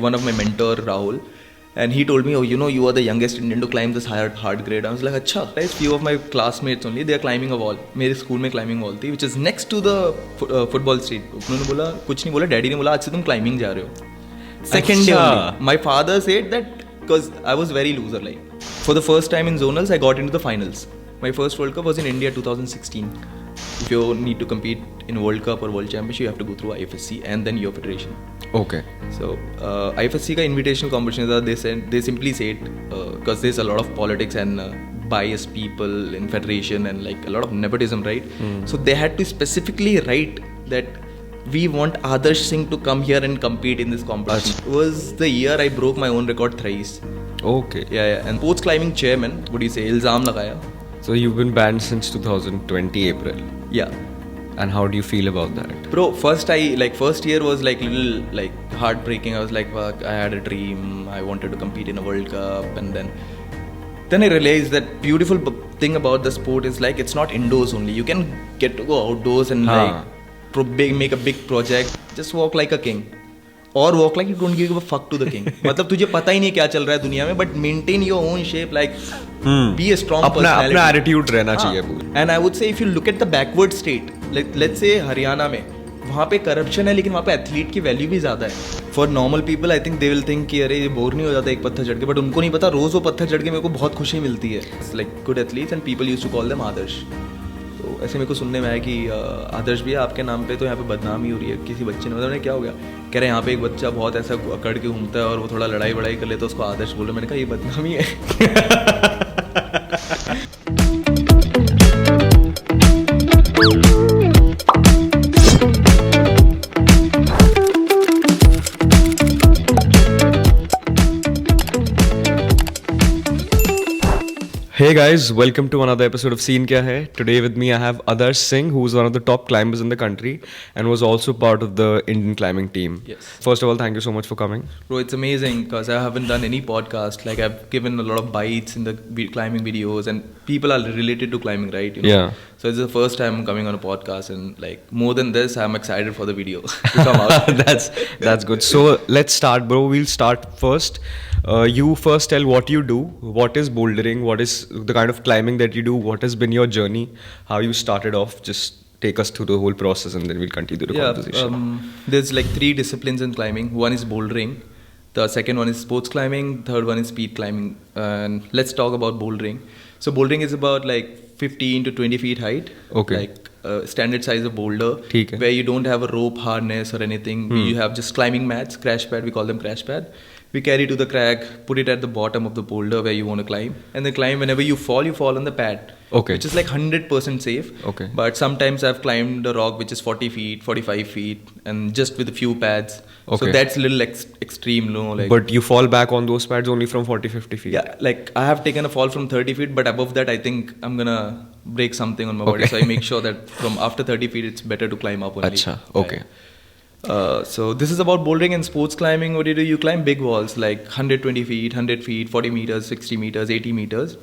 One of my mentor, Rahul, and he told me, oh, you are the youngest Indian to climb this hard grade. I was like, अच्छा. There's few of my classmates only, they are climbing a wall. मेरे school में climbing wall थी, which is next to the football street. उन्होंने बोला, कुछ नहीं बोला, daddy ने बोला, आज से तुम climbing जा रहे हो. Second day only, my father said that because I was very loser. Like for the first time in zonals, I got into the finals. My first World Cup was in India 2016. If you need to compete in World Cup or World Championship, you have to go through IFSC and then your federation. Okay. So IFSC ka invitational competitions they simply said because there's a lot of politics and biased people in federation and like a lot of nepotism, right? So they had to specifically write that we want Adarsh Singh to come here and compete in this competition. It was the year I broke my own record thrice. Okay. Yeah. And sports climbing chairman, what do you say, ilzam lagaya. So you've been banned since 2020 April. Yeah. And how do you feel about that? Bro, first year was like little like heartbreaking. I was like, fuck, I had a dream. I wanted to compete in a World Cup, and then I realized that beautiful thing about the sport is like it's not indoors only. You can get to go outdoors and make a big project. Just walk like a king. Or walk like you don't give a fuck to the king. मतलब तुझे पता ही नहीं क्या चल रहा है दुनिया में, but maintain your own shape, like be a strong personality. अपना attitude रहना चाहिए पूरा. And I would say if you look at the backward state, like let's say Haryana में, वहाँ पे करप्शन है लेकिन वहाँ पे एथलीट की वैल्यू भी ज़्यादा है. For normal people I think they will think कि अरे ये बोर नहीं हो जाता एक पत्थर चढ़ के, बट उनको नहीं पता रोज़ वो पत्थर चढ़ के मेरे को बहुत खुशी मिलती है. Like good athletes and people used to call them आदर्श. तो ऐसे मेरे को सुनने में आया कि आदर्श भैया आपके नाम पे तो यहाँ पे बदनामी हो रही है. किसी बच्चे ने मतलब क्या हो गया, कह रहे यहाँ पे एक बच्चा बहुत ऐसा अकड़ के घूमता है और वो थोड़ा लड़ाई वड़ाई कर ले तो उसको आदर्श बोले. मैंने कहा ये बदनामी है. Hey guys, welcome to another episode of Scene Kya Hai. Today with me I have Adarsh Singh, who is one of the top climbers in the country and was also part of the Indian climbing team. Yes. First of all, thank you so much for coming. Bro, it's amazing because I haven't done any podcast. Like I've given a lot of bites in the climbing videos and people are related to climbing, right? You know? Yeah. So it's the first time I'm coming on a podcast and like more than this, I'm excited for the video to come out. That's good. So let's start, bro. We'll start first. You first tell what you do, what is bouldering, what is the kind of climbing that you do, what has been your journey, how you started off. Just take us through the whole process and then we'll continue the conversation. There's like 3 disciplines in climbing. One is bouldering, the second one is sports climbing, third one is speed climbing. And let's talk about bouldering. So bouldering is about like 15 to 20 feet height. Okay. Like standard size of boulder, where you don't have a rope harness or anything. You have just climbing mats, crash pad, we call them crash pad. We carry to the crack, put it at the bottom of the boulder where you want to climb, and then climb. Whenever you fall on the pad. Okay. Which is like 100% safe. Okay. But sometimes I've climbed a rock which is 40 feet, 45 feet, and just with a few pads. Okay. So that's a little extreme, no? Like, but you fall back on those pads only from 40-50 feet? Yeah, like I have taken a fall from 30 feet, but above that I think I'm gonna break something on my body. So I make sure that from after 30 feet it's better to climb up only. Achha, okay. So this is about bouldering and sports climbing. What do you do? You climb big walls like 120 feet, 100 feet, 40 meters, 60 meters, 80 meters,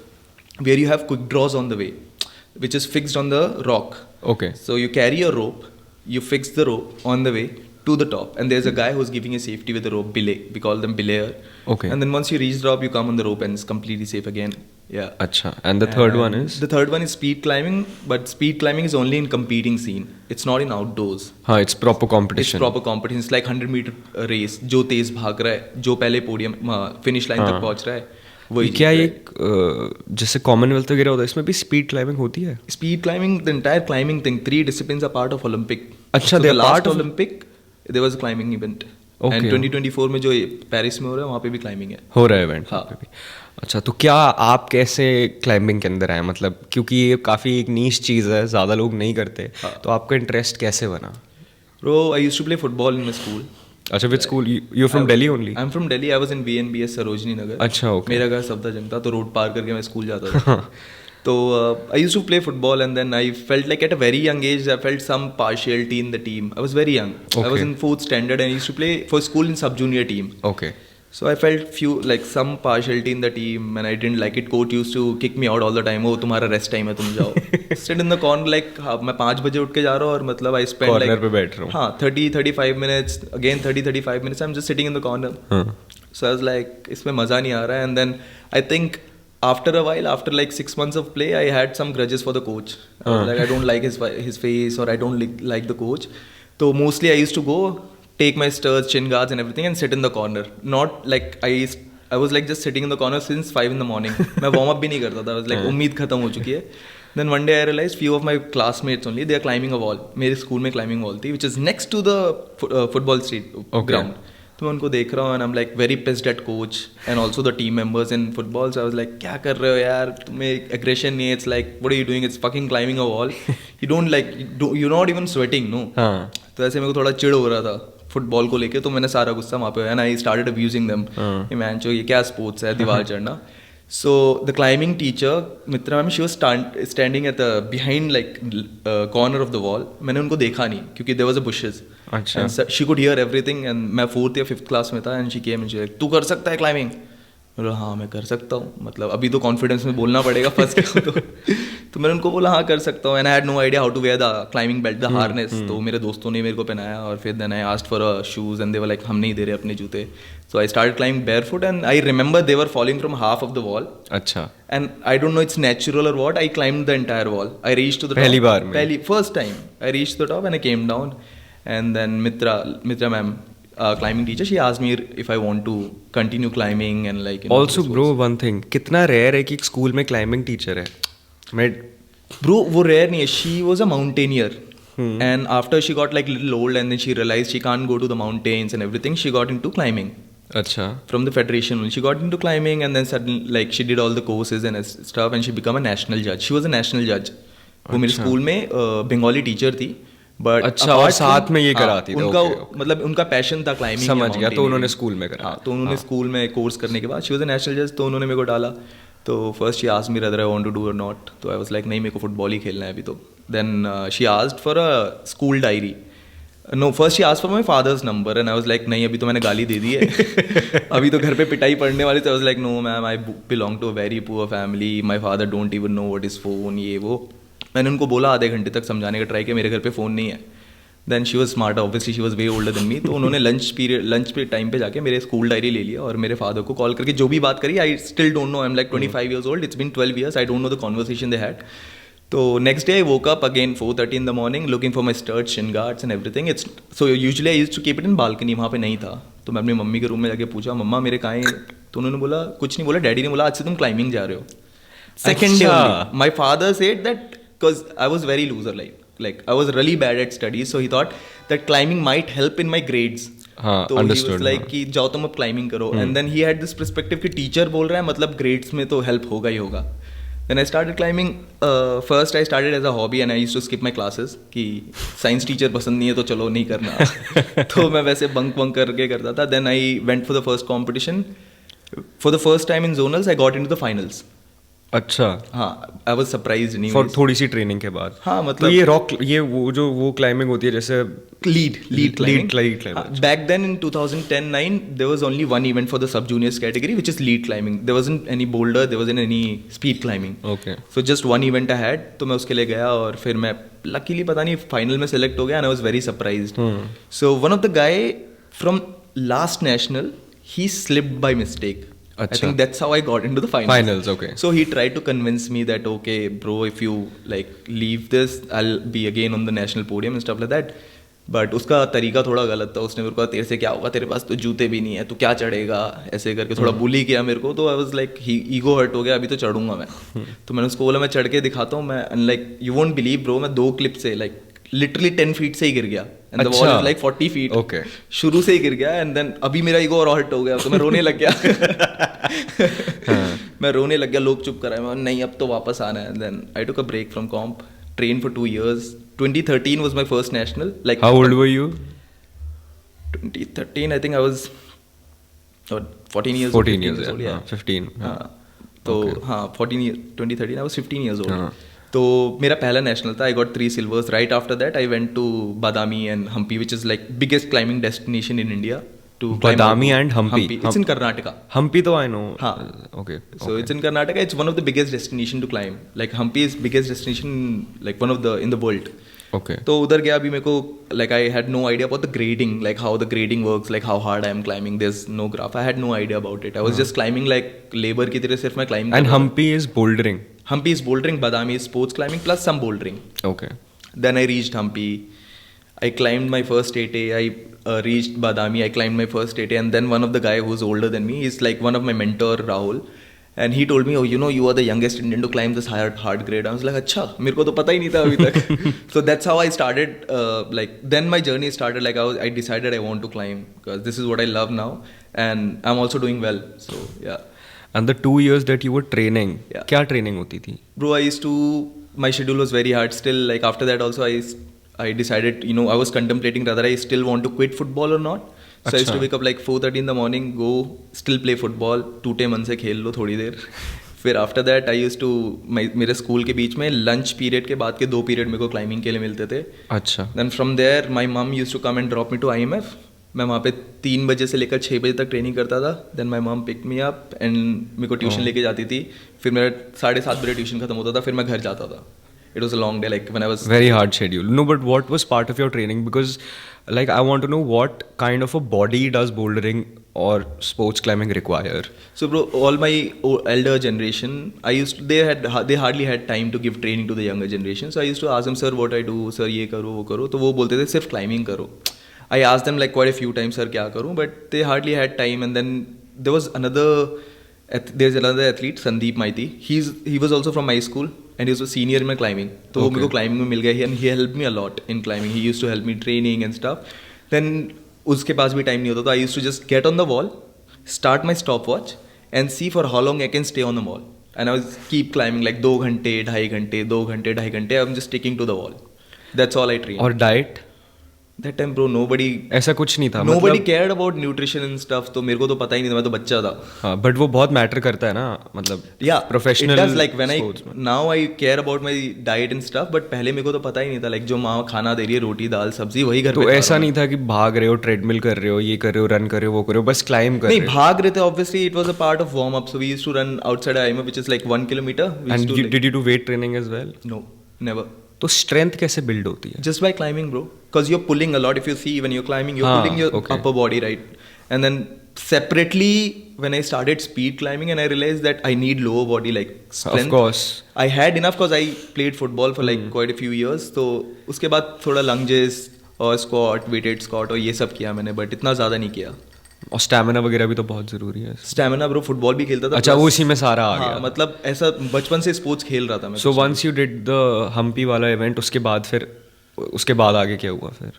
where you have quick draws on the way, which is fixed on the rock. Okay. So you carry a rope, you fix the rope on the way to the top, and there's a guy who's giving you safety with the rope, belay. We call them belayer. Okay. And then once you reach the top, you come on the rope and it's completely safe again. Yeah. Acha. And the third one is? The third one is speed climbing, but speed climbing is only in competing scene. It's not in outdoors. हाँ, it's proper competition. It's proper competition. It's like 100-meter race. जो तेज भाग रहा है, जो पहले podium finish line तक पहुंच रहा है, वही. क्या ये जैसे कॉमनवेल्थ वगैरह होता है, इसमें भी स्पीड क्लाइंबिंग होती है? Speed climbing, the entire climbing thing, 3 disciplines are part of Olympic. अच्छा, so they the are part last of Olympic, there was a climbing event. Okay. And 2024 में जो पेरिस में हो रहा है, वहाँ पे भी climbing है. हो रहा है इवेंट. हाँ. अच्छा, तो क्या आप कैसे क्लाइंबिंग के अंदर आए? मतलब क्योंकि ये काफ़ी एक नीश चीज़ है, ज़्यादा लोग नहीं करते. तो आपका इंटरेस्ट कैसे बना? Bro, I used to play football in my school. अच्छा, which school? You're from Delhi only? I'm from Delhi. I was in VNBS Sarojini Nagar. अच्छा, okay. मेरा घर सफदरजंग था, तो रोड पार करके मैं स्कूल जाता था. So I used to play football and then I felt like at a very young age I felt some partiality in the team. I was very young. Okay. I was in 4th standard and I used to play for school in sub-junior team. Okay. So I felt few like some partiality in the team, and I didn't like it. Coach used to kick me out all the time. Oh, तुम्हारा rest time है, तुम जाओ. Sit in the corner like हाँ, मैं 5 बजे उठ के जा रहा हूँ और मतलब I spend Corner like पे बैठ रहा हूँ. हाँ 30-35 minutes again 30-35 minutes I'm just sitting in the corner. So I was like इसमें मज़ा नहीं आ रहा है. And then I think after a while, after like 6 months of play, I had some grudges for the coach. I was like I don't like his face, or I don't like the coach. So mostly I used to go, take my stirs, chin guards and everything and sit in the corner. Not like I was like just sitting in the corner since 5 in the morning. मैं warm up भी नहीं करता था. I was like उम्मीद खत्म हो चुकी है. Then one day I realized few of my classmates only, they are climbing a wall. मेरे स्कूल में climbing wall थी, which is next to the football street ground. तो मैं उनको देख रहा हूँ and I'm like very pissed at coach and also the team members in football. So I was like क्या कर रहे हो यार, तुम्हें aggression नहीं है. It's like what are you doing? It's fucking climbing a wall. You don't like you're not even sweating, no. तो ऐसे मेरे को थोड़ा चिढ़ हो रहा था फुटबॉल को लेके. तो मैंने सारा गुस्सा वहाँ पे and I started abusing them. Man चो ये क्या स्पोर्ट्स है, दीवार चढ़ना. So the climbing teacher Mitra ma'am, she was standing at the behind like corner of the wall. मैंने उनको देखा नहीं क्योंकि there was a bushes. अच्छा. And she could hear everything and मैं 4th या 5th क्लास में था and she came and she like तू कर सकता है climbing. बोला हाँ मैं कर सकता हूँ, मतलब अभी तो कॉन्फिडेंस में बोलना पड़ेगा फर्स्ट के तो मैंने उनको बोला हाँ कर सकता हूँ. And I had no idea how to wear the climbing belt, the harness. तो मेरे दोस्तों ने मेरे को पहनाया और फिर then I asked for shoes and they were like हम नहीं दे रहे अपने जूते. So I started climbing barefoot and I remember they were falling from half of the wall. अच्छा. And I don't know it's natural और what, I climbed the entire wall. I reached to the पहली बार में, first time I reached the top and I came down. And then Mitra ma'am, climbing teacher, she asked me if I want to continue climbing and like you know, also bro one thing, कितना rare है कि एक school में climbing teacher है. मैं bro वो rare नहीं है. she was a mountaineer and after she got like little old and then she realized she can't go to the mountains and everything, she got into climbing. अच्छा. From the federation she got into climbing and then suddenly like she did all the courses and stuff and she became a national judge. She was a national judge. वो मेरे school में Bengali teacher थी. But अच्छा, और साथ में ये कराती थी. उनका मतलब उनका पैशन था क्लाइंबिंग. समझ गया. तो उन्होंने स्कूल में करा. हाँ, तो उन्होंने स्कूल में कोर्स करने के बाद शी वाज अ नेशनल जज, तो उन्होंने मेरे को डाला. तो first she asked me whether I want to do और नॉट. तो आई वाज लाइक नहीं, मेरे को फुटबॉल ही खेलना है अभी तो. Then she asked for a school diary. No, first she asked for my father's number and I was like नहीं, अभी तो मैंने गाली दे दी है अभी तो घर पे पिटाई पड़ने वाली. तो I was like no ma'am, I belong to a very poor family, my father don't even know what is phone, ये वो. मैंने उनको बोला आधे घंटे तक समझाने का ट्राई किया, मेरे घर पे फ़ोन नहीं है. Then she was smart, obviously she was way older than me. तो उन्होंने लंच पे टाइम पे जाके मेरे स्कूल डायरी ले लिया और मेरे फादर को कॉल करके जो भी बात करी, I still don't know. I am like 25 years old, it's been 12 years, I don't know the conversation they had. तो next day I woke up again 4:30 in the morning looking for my studs, shin guards and everything. It's so usually I used to keep it in balcony. वहाँ पे नहीं था. तो मैं अपनी mummy के room में जाके पूछा मम्मा मेरे कहाँ हैं. तो उन्होंने बोला कुछ नहीं बोला. डैडी ने बोला आज से तुम क्लाइंबिंग जा रहे हो. Second day my father said that because I was very loser, like I was really bad at studies, so he thought that climbing might help in my grades. तो he was like कि जाओ तुम अब climbing करो. And then he had this perspective कि teacher बोल रहा है मतलब grades में तो help होगा ही होगा. Then I started climbing. First I started as a hobby and I used to skip my classes कि science teacher पसंद नहीं है तो चलो नहीं करना. तो मैं वैसे bunk करके करता था. Then I went for the first competition. For the first time in zonals I got into the finals. अच्छा. हाँ, I was surprised नहीं. For थोड़ी सी ट्रेनिंग के बाद. हाँ मतलब. तो ये रॉक, ये वो क्लाइंबिंग होती है जैसे lead climbing. हाँ, back then in 2010-9 there was only one event for the sub juniors category which is lead climbing. There wasn't any boulder, there wasn't any speed climbing. Okay. So just one event I had. तो मैं उसके लिए गया और फिर मैं luckily पता नहीं फाइनल में सेलेक्ट हो गया and I was very surprised. So one of the guy from last national, he slipped by mistake. I think that's how I got into the finals. Okay. So he tried to convince me that okay bro, if you like leave this I'll be again on the national podium and stuff like that. But उसका तरीका थोड़ा गलत था. उसने मेरे को तेरे से क्या होगा, तेरे पास तो जूते भी नहीं है, तू क्या चढ़ेगा, ऐसे करके थोड़ा बुली किया मेरे को. तो I was like ego hurt हो गया, अभी तो चढ़ूंगा मैं. तो मैंने उसको बोला मैं चढ़ के दिखाता हूँ. मैं like you won't believe bro, मैं 2 क्लिप से लाइक लिटरली 10 feet से ही गिर गया. And the wall is like 40 feet. Okay. शुरू से ही गिर गया. एंड देन अभी मेरा ईगो और हर्ट हो गया तो मैं रोने लग गया. मैं रोने लग गया. लोग चुप कराए. मैं नहीं अब तो वापस आना है. Then I took a break from comp, trained for 2 years. 2013 was my first national. Like how old were you? 2013 I think I was 14 years 14 years old. Yeah. 15. तो हाँ 14 years 2013 I was 15 years old. तो मेरा पहला national था. I got 3 silvers. Right after that I went to Badami and Hampi which is like biggest climbing destination in India. to climb Badami Mount- and Hampi. It's in Karnataka. Hampi though I know. Haan. Okay. So it's in Karnataka. It's one of the biggest destination to climb. Like Hampi is biggest destination, like one of the in the world. Okay. तो उधर गया अभी मेरे को like I had no idea about the grading, like how the grading works, like how hard I am climbing. There's no graph. I had no idea about it. I was just climbing like labor की तरह सिर्फ मैं climb And कर रहा था. Hampi is bouldering. Hampi is bouldering, Badami is sports climbing plus some bouldering. Okay. Then I reached Hampi. I climbed my first 8A. I reached Badami. I climbed my first 8A. And then one of the guy who's older than me is like one of my mentor, Rahul. And he told me, oh, you know, you are the youngest Indian to climb this hard grade. I was like, अच्छा, मेरे को तो पता ही नहीं था अभी तक. So that's how I started. Like then my journey started. Like I decided I want to climb because this is what I love now, and I'm also doing well. So yeah. And the 2 years that you were training, Yeah. क्या training होती थी? Bro, I used to, my schedule was very hard still. Like after that also I decided, you know, I was contemplating whether I still want to quit football or not. So I used to अच्छा. wake up like 4:30 in the morning, go still play football, टूटे मन से खेल लो थोड़ी देर. फिर after that I use to, मेरे school के बीच में लंच पीरियड के बाद के 2 पीरियड मेरे को क्लाइंबिंग के लिए मिलते थे. अच्छा. Then from there my mom used to come and drop me to IMF. मैं वहाँ पे 3 बजे से लेकर 6 बजे तक ट्रेनिंग करता था. देन माई मम पिक मी अप एंड मेरे को ट्यूशन लेके जाती थी. फिर मेरा 7:30 बजे ट्यूशन खत्म होता था, फिर मैं घर जाता था. It was a long day, like when I was Very hard schedule. No, but what was part of your training? Because, like, I want to know what kind of a body does bouldering or sports climbing require? So, bro, all my elder generation, they hardly had time to give training to the younger generation. So I used to ask them, sir, what I do, sir, ये करो, वो करो. तो वो बोलते थे सिर्फ climbing करो. I asked them like quite a few times, sir, क्या करूँ? But they hardly had time. And then there was there's another athlete, Sandeep Maiti. He was also from my school. And he was a senior in my climbing. तो वो मेरे को climbing में मिल गया. And he helped me a lot in climbing. He used to help me training and stuff. Then उसके पास भी time नहीं होता था. I used to just get on the wall, start my stopwatch, and see for how long I can stay on the wall. And I was keep climbing like 2 घंटे, 2.5 घंटे, 2 घंटे, 2.5 घंटे. I'm just sticking to the wall. That's all I trained. और diet? That time, bro, nobody ऐसा कुछ नहीं था. Nobody cared about nutrition and stuff. तो मेरे को तो पता ही नहीं था. मैं तो बच्चा था. हाँ, but वो बहुत मैटर करता है ना, मतलब Yeah, professional it does. Like when sportsman. now I care about my diet and stuff, but पहले मेरे को तो पता ही नहीं था. Like जो माँ खाना दे रही है, रोटी दाल सब्जी, वही घर पे तो खा ऐसा रहा हूँ. नहीं था कि भाग रहे हो, ट्रेडमिल कर रहे हो, ये कर रहे हो, रन कर रहे हो, वो कर रहे हो, बस क्लाइम कर नहीं रहे हो. भाग रहे थे. Obviously it was a part of warm up. So we used to run outside IMA, which is like 1 kilometer. We used And to, did you do weight training as well? No, never. तो strength कैसे build होती है? Just by climbing, bro. Because you're pulling a lot. If you see, when you're climbing, you're हाँ, pulling your okay. upper body, right? And then separately, when I started speed climbing, and I realized that I need lower body like strength. Of course. I had enough because I played football for like quite a few years. तो उसके बाद थोड़ा lunges और squat, weighted squat और ये सब किया मैंने, but इतना ज़्यादा नहीं किया. और स्टैमिना वगैरह भी तो बहुत जरूरी है. स्टैमिना, ब्रो, फुटबॉल भी खेलता था. अच्छा, वो उसी में सारा आ हाँ, गया. मतलब ऐसा बचपन से स्पोर्ट्स खेल रहा था मैं. So once you did the Hampi वाला इवेंट, उसके बाद आगे क्या हुआ फिर?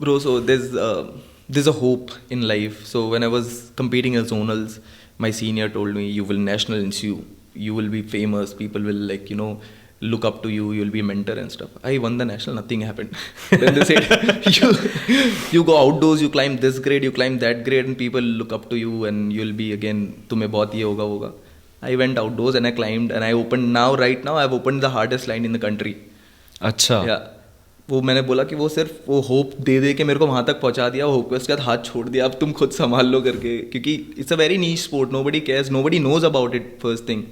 Bro, so there's a hope in life. So when I was competing in zonals, my senior told me, you will national ensue, you will be famous, people will like, you know, look up to you, you'll be a mentor and stuff. I won the national, nothing happened. Then they said, you go outdoors, you climb this grade, you climb that grade, and people look up to you and you'll be again, तुम्हें बहुत ये होगा होगा. I went outdoors and I climbed and I opened, right now I've opened the hardest line in the country. अच्छा. Yeah. वो मैंने बोला कि वो सिर्फ वो होप दे के मेरे को वहाँ तक पहुँचा दिया. वो होप के उसके बाद हाथ छोड़ दिया, अब तुम खुद संभाल लो करके, क्योंकि it's a very niche sport. Nobody cares, nobody knows about it first thing.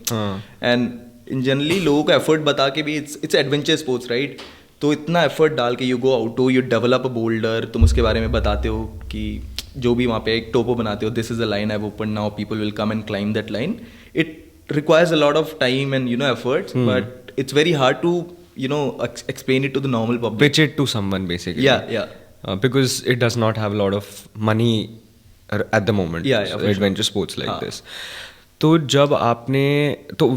And in generally लोगों को एफर्ट बता के भी इट्स एडवेंचर स्पोर्ट्स, राइट? तो इतना एफर्ट डाल के you go outdoor, you develop a boulder, तुम उसके बारे में बताते हो कि जो भी वहाँ पे एक टोपो बनाते हो, this is a line I have open now, people will come and climb that line. It requires a lot of time and you know efforts, but it's very hard to explain it to the normal public. Pitch it to someone basically. Yeah. Because it does not have a lot of money at the moment. Yeah, for adventure sports like हाँ. this. तो जब आपने तो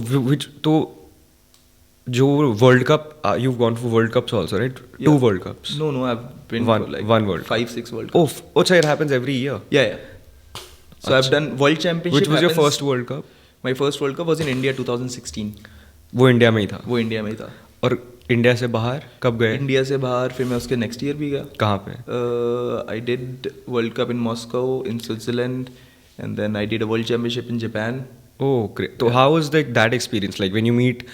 जो world cup, you've gone for world cups also, right? Yeah. 2 world cups. No, I've been One- for like one World Cup. 5-6 World Cups. Oh, so it happens every year. Yeah. So I've done World Championship. Which was your happens- first World Cup? My first World Cup was in India 2016. वो India में ही था. वो India में ही था. और India से बाहर कब गए? इंडिया से बाहर फिर मैं उसके नेक्स्ट ईयर भी गया. कहाँ पे? I did world cup in Moscow, in Switzerland, and then I did a world championship in Japan. Oh, great. So how was that experience? Like when you meet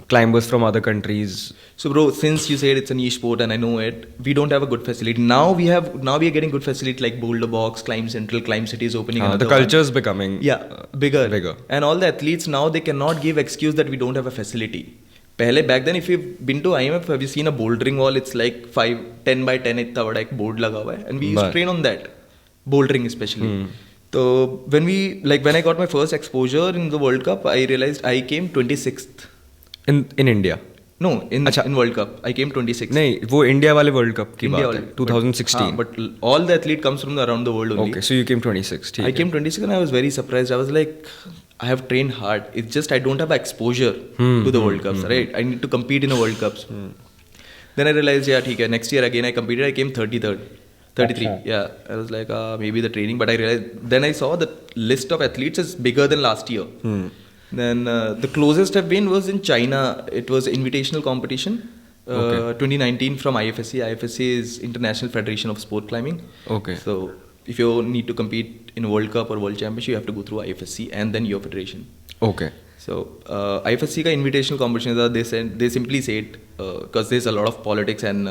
climbers from other countries? So bro, since you said it's a niche sport and I know it, we don't have a good facility. Now we are getting good facility like Boulder Box, Climb Central, Climb City is opening. The another culture one. is becoming bigger. bigger. And all the athletes now, they cannot give excuse that we don't have a facility. पहले back then, if you've been to IMF, have you seen a bouldering wall? It's like 10 by 10 इतना बड़ा एक board लगा हुआ है, and we used to train on that, bouldering especially. So when I got my first exposure in the World Cup, I realized I came 26th. In India? No, in World Cup, I came 26th. नहीं, वो India वाले world cup की India बात है, वाले, 2016. But all the athlete comes from around the world only. Okay, so you came 26th. ठीक I है. came 26th and I was very surprised. I was like, I have trained hard. It's just I don't have exposure to the World Cups, right? I need to compete in a World Cups. Then I realized, yeah, ठीक है. Next year again I competed. I came 33rd. 33. Yeah, I was like, maybe the training. But I realized, then I saw the list of athletes is bigger than last year. Then the closest I've been was in China. It was invitational competition. 2019 from IFSC. IFSC is International Federation of Sport Climbing. Okay. So if you need to compete in World Cup or World Championship, you have to go through IFSC and then your federation. Okay. So IFSC का invitational competitions are, they simply say it because there's a lot of politics and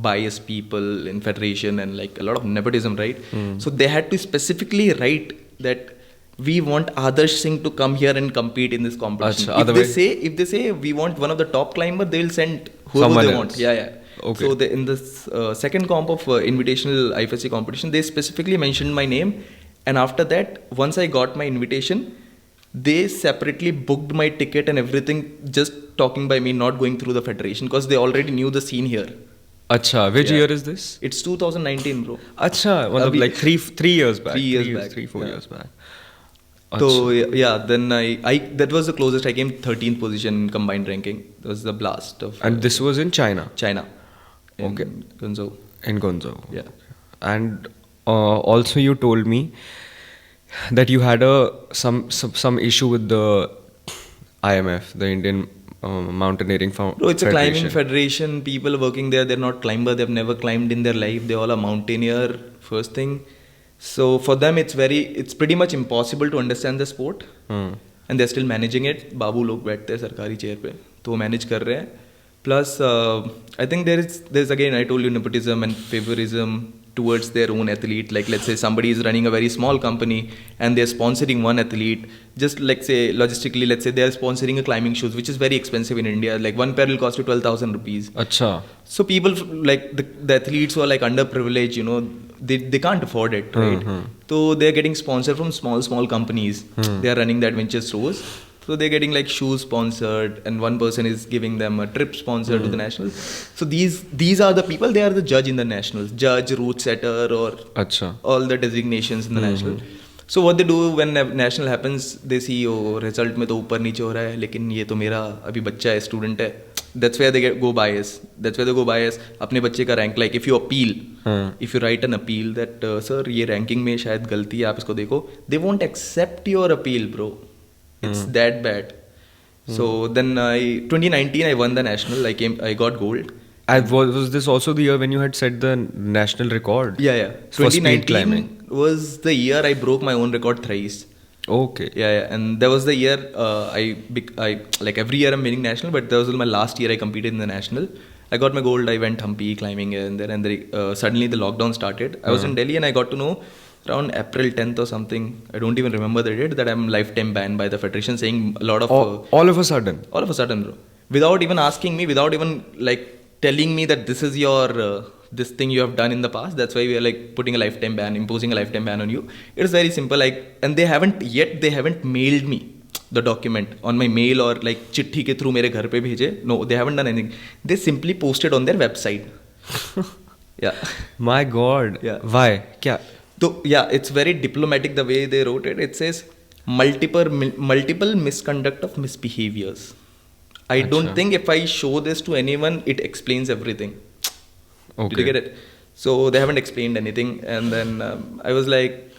biased people in federation and like a lot of nepotism, right? So they had to specifically write that we want Adarsh Singh to come here and compete in this competition. Achha, if they say we want one of the top climber, they will send whoever Someone they else. want. Yeah. Okay. So in this second comp of invitational IFSC competition, they specifically mentioned my name, and after that, once I got my invitation, they separately booked my ticket and everything, just talking by me, not going through the federation, because they already knew the scene here. अच्छा, which year is this? It's 2019, bro. अच्छा, मतलब like three years back. 3 years back. 3-4 years back. So yeah, then I that was the closest. I came 13th position in combined ranking. That was the blast of. And this was in China. China. Okay. Guangzhou. In Guangzhou. Yeah. And also you told me that you had some issue with the IMF, the Indian Mountaineering Federation. Bro, it's a climbing federation. People working there, they're not climber. They've never climbed in their life. They all are mountaineer. First thing. So for them, it's pretty much impossible to understand the sport. And they're still managing it. बाबू लोग बैठते हैं सरकारी chair पे, तो manage कर रहे हैं. Plus, I think there's again, I told you, nepotism and favorism towards their own athlete. Like let's say somebody is running a very small company and they're sponsoring one athlete. Just like say logistically, let's say they're sponsoring a climbing shoes, which is very expensive in India. Like one pair will cost you 12,000 rupees. अच्छा. So people like the athletes who are like underprivileged, you know, they can't afford it, right? So they're getting sponsored from small companies. They are running the adventure shows. So they're getting like shoes sponsored, and one person is giving them a trip sponsored to the nationals. So these are the people. They are the judge in the nationals, judge, route setter, or अच्छा. all the designations in the national. So what they do when national happens, they see result में तो ऊपर नीचे हो रहा है, लेकिन ये तो मेरा अभी बच्चा है, student है. That's where they go bias. अपने बच्चे का rank, like if you appeal, if you write an appeal that sir ये ranking में शायद गलती है, आप इसको देखो, they won't accept your appeal, bro. It's that bad. So then 2019 I won the national. I got gold. And was this also the year when you had set the national record? Yeah. For speed 2019 climbing. was the year I broke my own record thrice. Okay. Yeah. And that was the year I like every year I'm winning national, but that was my last year I competed in the national. I got my gold. I went Hampi climbing and then suddenly the lockdown started. I was in Delhi and I got to know around April 10th or something, I don't even remember the date, that I'm lifetime banned by the federation, saying a lot of all of a sudden, bro, without even asking me, without even like telling me that this is your this thing you have done in the past, that's why we are like putting a lifetime ban, imposing a lifetime ban on you. It is very simple, like, and they haven't mailed me the document on my mail or like चिट्ठी के through मेरे घर पे भेजे. No, they haven't done anything. They simply posted on their website. Yeah. My God. Yeah. Why? क्या? So yeah, it's very diplomatic the way they wrote it. It says multiple misconduct of misbehaviors. I don't think if I show this to anyone, it explains everything. Okay. Did you get it? So they haven't explained anything, and then I was like,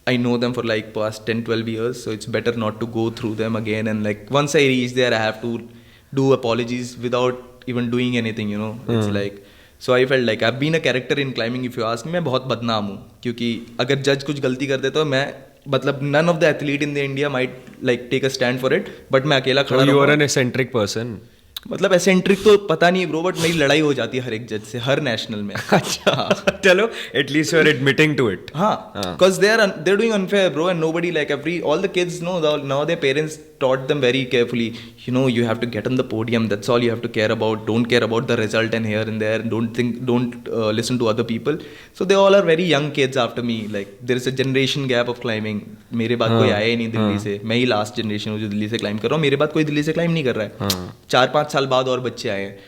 I know them for like past 10-12 years, so it's better not to go through them again. And like once I reach there, I have to do apologies without even doing anything, you know. It's like, so I felt like I've been a character in climbing. If you ask me, मैं बहुत बदनाम हूँ, क्योंकि अगर जज कुछ गलती कर दे तो मैं मतलब none of the athlete in the India might like take a stand for it, but मैं अकेला खड़ा रहूँगा. So you are an eccentric person. मतलब एसेंट्रिक तो पता नहीं ब्रो, बट मेरी लड़ाई हो जाती है हर एक जज से, हर नेशनल में. अच्छा चलो, at least you are admitting to it. हाँ, because they're doing unfair, bro, and nobody like all the kids know now their parents taught them very carefully. You have to get on the podium. That's all you have to care about. Don't care about the result and here and there. Don't listen to other people. So they all are very young kids after me. Like there is a generation gap of climbing. मेरे बाद कोई आया ही नहीं दिल्ली से. मैं ही last generation हूँ जो दिल्ली से क्लाइंब कर रहा हूँ. मेरे बाद कोई दिल्ली से क्लाइंब नहीं कर रहा है. 4-5 साल बाद और बच्चे आए हैं.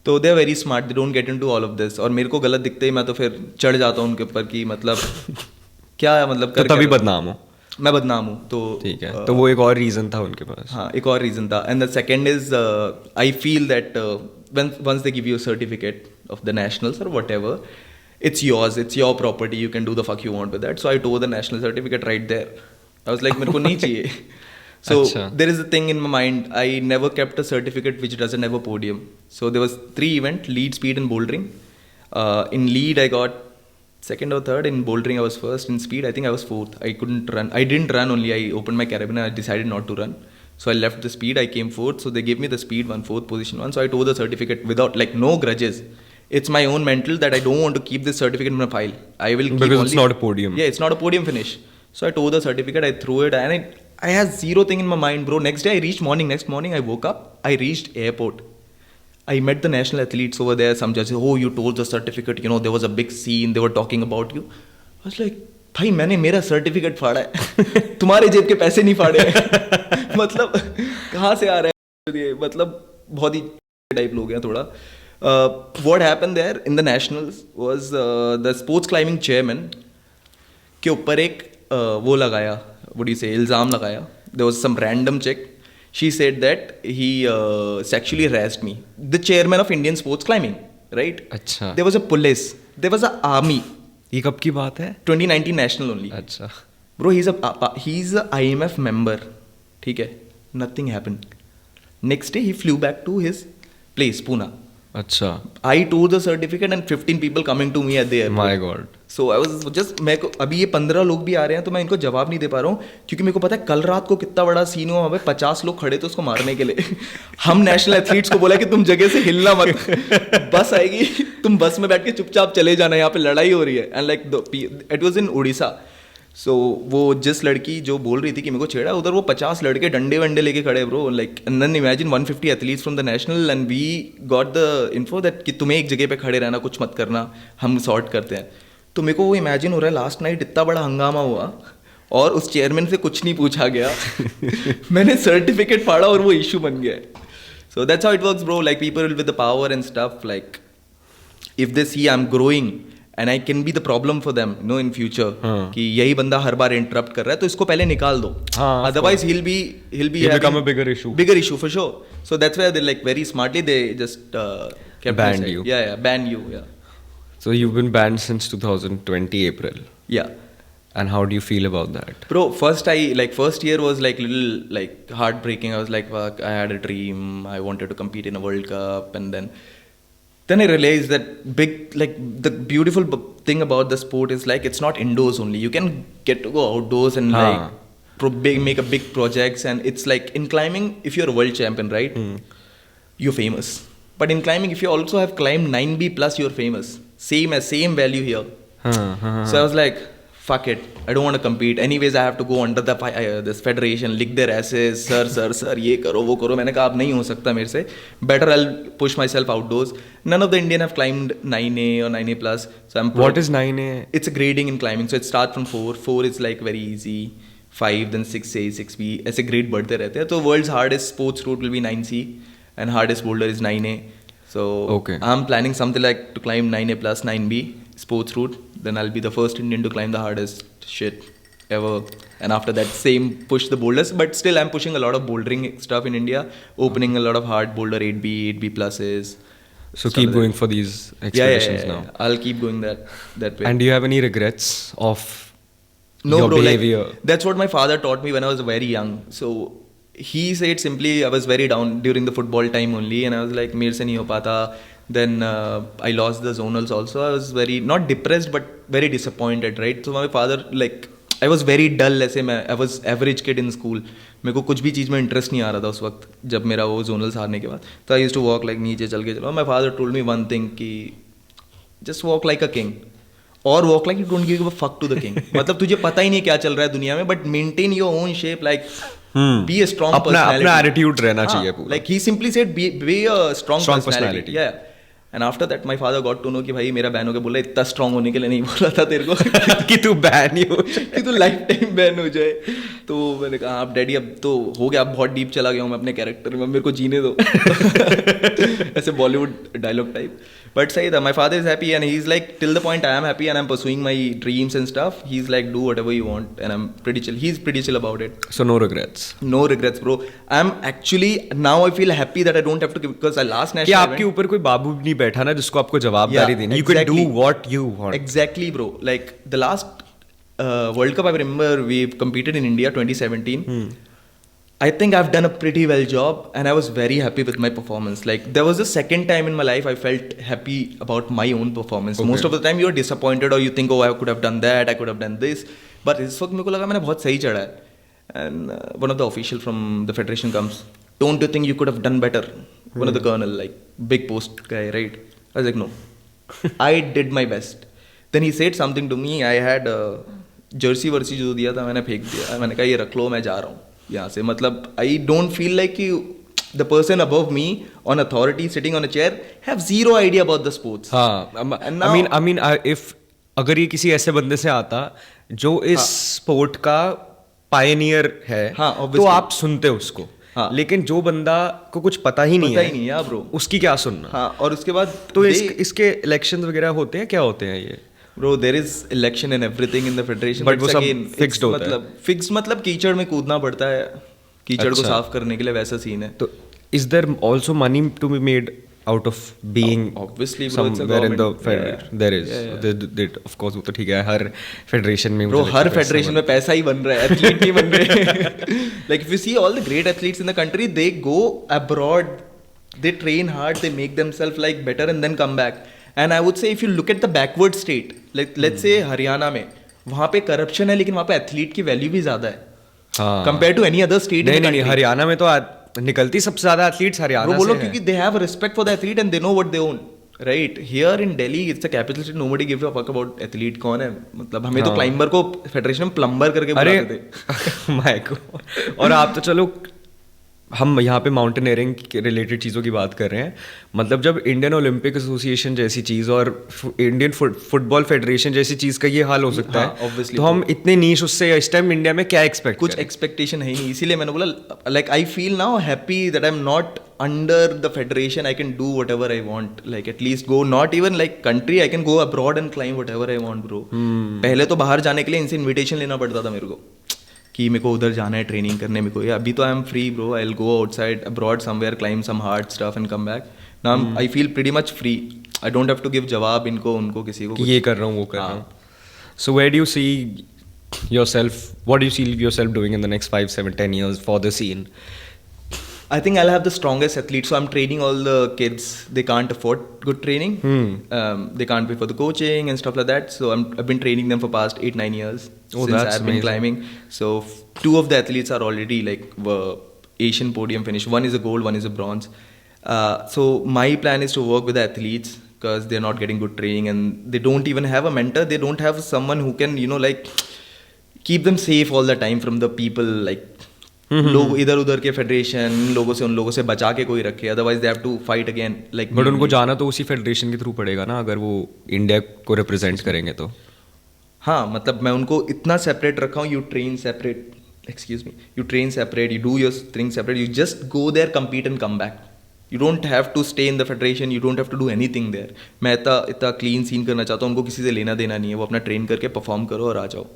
तो they are very smart, they don't get into all of this. और मेरे को गलत दिखते ही मैं तो फिर चढ़ जाता हूँ उनके ऊपर कि मतलब क्या है, मतलब तो तभी बदनाम हो. मैं बदनाम हूँ तो ठीक है. तो वो एक और रीजन था उनके पास. हाँ, एक और रीजन था. And the second is I feel that once they give you a certificate of the nationals or whatever, it's yours, it's your property, you can do the fuck you want with that. So I tore the national certificate right there. I was like मेरे को नहीं चाहिए. So there is a thing in my mind. I never kept a certificate which doesn't have a podium. So there was 3 events: lead, speed, and bouldering. In lead, I got second or third. In bouldering, I was first. In speed, I think I was fourth. I couldn't run. I didn't run only. I opened my carabiner. I decided not to run. So I left the speed. I came fourth. So they gave me the speed one, fourth position one. So I tore the certificate without like no grudges. It's my own mental that I don't want to keep this certificate in my file. I will keep because it's not a podium. Yeah, it's not a podium finish. So I tore the certificate. I threw it, and I had zero thing in my mind, bro. Next day I reached morning. Next morning I woke up. I reached airport. I met the national athletes over there. Some judges, oh, you told the certificate. There was a big scene. They were talking about you. I was like, भाई मैंने मेरा certificate फाड़ा है. तुम्हारे जेब के पैसे नहीं फाड़े हैं. मतलब कहाँ से आ रहा है? मतलब बहुत ही टाइप लोग हैं थोड़ा. What happened there in the nationals was the sports climbing chairman के ऊपर एक वो लगाया, what do you say, इल्ज़ाम लगाया. There was some random chick. She said that he sexually harassed me. The chairman of Indian sports climbing, right? अच्छा. There was a police. There was an army. ये कब की बात है? 2019 national only. अच्छा. Bro, he's a IMF member. ठीक है. Nothing happened. Next day he flew back to his place, Pune. अच्छा. I tore the certificate and 15 people coming to me at the airport. My God. So I was just मेरे को अभी ये 15 लोग भी आ रहे हैं तो मैं इनको जवाब नहीं दे पा रहा हूँ क्योंकि मेरे को पता है कल रात को कितना बड़ा सीन हुआ. वहाँ पे 50 लोग खड़े थे उसको मारने के लिए. हम नेशनल एथलीट्स को बोला कि तुम जगह से हिलना मत, बस आएगी, तुम बस में बैठ के चुपचाप चले जाना, यहाँ पे लड़ाई हो रही है. And like it was in Orissa. So वो जिस लड़की जो बोल रही थी कि मेरे को छेड़ा, उधर वो 50 लड़के डंडे वंडे लेके खड़े bro. Like and then imagine 150 athletes from the national and we got the info that कि तुम्हें एक जगह पे खड़े रहना, कुछ मत करना, हम सॉर्ट करते हैं. तो मेरे को वो इमेजिन हो रहा है लास्ट नाइट इतना बड़ा हंगामा हुआ और उस चेयरमैन से कुछ नहीं पूछा गया. मैंने सर्टिफिकेट फाड़ा और वो इशू बन गया. So that's how it works bro. Like people with the power and stuff, like if they see I am growing and I can be the problem for them, in future. कि यही बंदा हर बार interrupt कर रहा है तो इसको पहले निकाल दो. Otherwise he'll become a bigger issue for sure. So that's why they like very smartly they just kept banned you. Yeah, ban you. Yeah. So you've been banned since 2020 April. Yeah. And how do you feel about that? Bro, first year was like little like heartbreaking. I was like, fuck, I had a dream. I wanted to compete in a World Cup, and then I realized that the beautiful thing about the sport is like it's not indoors only. You can get to go outdoors and make a big projects, and it's like in climbing, if you're a world champion, right? You're famous. But in climbing, if you also have climbed 9B plus, you're famous. Same value here. So I was like, fuck it, I don't want to compete. Anyways, I have to go under this federation, lick their asses, sir, ये करो वो करो. मैंने कहा अब नहीं हो सकता मेरे से. Better I'll push myself outdoors. None of the Indian have climbed 9A or 9A plus. So What is 9A? It's a grading in climbing. So it starts from 4. 4 is like very easy. 5, then 6A, 6B. ऐसे grade बढ़ते रहते हैं. तो world's hardest sports route will be 9C and hardest boulder is 9A. So I'm planning something like to climb 9A plus 9B sports route. Then I'll be the first Indian to climb the hardest shit ever. And after that, same push the boulders. But still, I'm pushing a lot of bouldering stuff in India. Opening a lot of hard boulder 8B, 8B pluses. So keep going for these expeditions now. I'll keep going that way. And do you have any regrets of your behavior? Like, that's what my father taught me when I was very young. So he said simply, I was very down during the football time only. And I was like, mere se nahi ho pata. Then I lost the zonals also. I was very, not depressed, but very disappointed, right? So my father, like, I was very dull, ऐसे मैं I was average kid in school, मेरे को कुछ भी चीज़ में interest नहीं आ रहा था उस वक्त जब मेरा वो जोनल्स हारने के बाद. तो I used to walk like नीचे चल के चलो. My father told me one thing कि just walk like a king और walk like you don't give a fuck to the king. मतलब तुझे पता ही नहीं क्या चल रहा है दुनिया में, but maintain your own shape, like be a strong personality. अपना एटीट्यूड रहना चाहिए पूरा. Like he simply said be a strong personality. personality. And after that my father got to know कि भाई मेरा बैन हो गया. बोला इतना स्ट्रॉन्ग होने के लिए नहीं बोला था तेरे को कि तू बैन ही हो कि तू लाइफ टाइम बैन हो जाए. तो मैंने कहा आप डैडी अब तो हो गया, अब बहुत डीप चला गया हूँ मैं अपने कैरेक्टर में, मेरे को जीने दो. ऐसे बॉलीवुड डायलॉग टाइप. बट सही था. My father is happy and he is like till the point I am happy and I am pursuing my dreams and stuff. He is like do whatever you want and I am pretty chill. He is pretty chill about it. So no regrets. No regrets, bro. I'm actually now I feel happy that I don't have to give, because I last national कि event. आपके ऊपर कोई बाबू नहीं बैठा ना जिसको आपको जवाबदारी देनी. You can do what you want. Exactly, bro. Like the last World Cup, I remember we competed in India 2017. I think I've done a pretty well job and I was very happy with my performance. Like there was a second time in my life I felt happy about my own performance. Okay. Most of the time you're disappointed or you think, oh, I could have done that, I could have done this. But इस वक्त मेरे को लगा मैंने बहुत सही चढ़ा है. And one of the official from the federation comes, don't you think you could have done better? One of the colonel, like big post guy, right? I was like, no. I did my best. Then he said something to me. I had Jersey वर्सी जो दिया था मैंने फेंक दिया. मैंने कहा ये रख लो, मैं जा रहा हूँ यहाँ से. मतलब आई डोंट फील लाइक कि the person above me on authority sitting on a chair have zero idea about the sports. हाँ. And now, I mean if अगर ये किसी ऐसे बंदे से आता जो इस स्पोर्ट का पायनियर है, हाँ, तो obviously. आप सुनते उसको. हाँ. लेकिन जो बंदा को कुछ पता ही नहीं पता है, ही नहीं है ब्रो, उसकी क्या सुनना. हाँ. और उसके बाद तो इसके इलेक्शंस वगैरह होते हैं, क्या होते हैं ये? Bro there is election and everything in the federation. But वो सब fixed होता है. मतलब फिक्स्ड मतलब कीचड़ में कूदना पड़ता है कीचड़ को अच्छा. साफ करने के लिए, वैसा सीन है. तो is there also money to be made out of being Obviously, bro, it's a somewhere in the government. federation? Yeah. There is. Yeah. Of course, वो तो ठीक है. हर फेडरेशन में ब्रो मुझे हर लगता है फेडरेशन में पैसा ही बन रहा है, एथलीट नहीं बन रहे. Like if you see all the great athletes in the country, they go abroad, they train hard, they make themselves like better and then come back. And I would say if you look at the backward state, like let's say Haryana में, वहाँ पे corruption है लेकिन वहाँ पे athlete की value भी ज्यादा है हाँ. Compare to any other state. नहीं, हरियाणा में तो निकलती सबसे ज्यादा एथलीट्स हरियाणा बोलो से क्योंकि they have respect for the athlete and they know what they own. Right here in Delhi it's a capital city, nobody gives a fuck about athlete कौन है. मतलब हमें तो क्लाइंबर को फेडरेशन में प्लम्बर करके बुलाते थे. माय को. और आप तो चलो, हम यहाँ पे माउंटेनियरिंग के रिलेटेड चीज़ों की बात कर रहे हैं. मतलब जब इंडियन ओलंपिक एसोसिएशन जैसी चीज़ और इंडियन फुटबॉल फेडरेशन जैसी चीज़ का ये हाल हो सकता हाँ, है, obviously, तो हम इतने नीश उससे इस टाइम इंडिया में क्या एक्सपेक्ट कुछ एक्सपेक्टेशन है ही नहीं. इसीलिए मैंने बोला like I feel now happy that I am not under the federation. I can do whatever I want, like at least go not even like country, I can go abroad and climb whatever I want bro. पहले तो बाहर जाने के लिए इनसे invitation लेना पड़ता था मेरे को कि मेरे को उधर जाना है ट्रेनिंग करने में कोई. अभी तो I am free bro, I will go outside abroad somewhere, climb some hard stuff and come back. Now I feel pretty much free. I don't have to give जवाब इनको उनको किसी को ये कर रहा हूँ वो कर रहा हूँ. So where do you see yourself, what do you see yourself doing in the next 5, 7, 10 years for the scene? I think I'll have the strongest athletes. So I'm training all the kids. They can't afford good training. They can't pay for the coaching and stuff like that. So I've been training them for past 8-9 years since that's I've been amazing. climbing. So 2 of the athletes are already like Asian podium finish. One is a gold, one is a bronze. So my plan is to work with the athletes because they're not getting good training and they don't even have a mentor. They don't have someone who can, like keep them safe all the time from the people like लोग इधर उधर के federation लोगों से, उन लोगों से बचा के कोई रखे, otherwise they have to fight again like. But उनको जाना तो उसी फेडरेशन के थ्रू पड़ेगा ना, अगर वो इंडिया को रिप्रेजेंट करेंगे तो. हाँ मतलब मैं उनको इतना सेपरेट रखा हूँ. You train separate, excuse me, you train separate, you do your thing separate, you just go there, compete and come back. You don't have to stay in the federation, you don't have to do anything there. मैं इतना clean scene करना चाहता हूँ. उनको किसी से लेना देना नहीं है, वो अपना ट्रेन करके परफॉर्म करो और आ जाओ.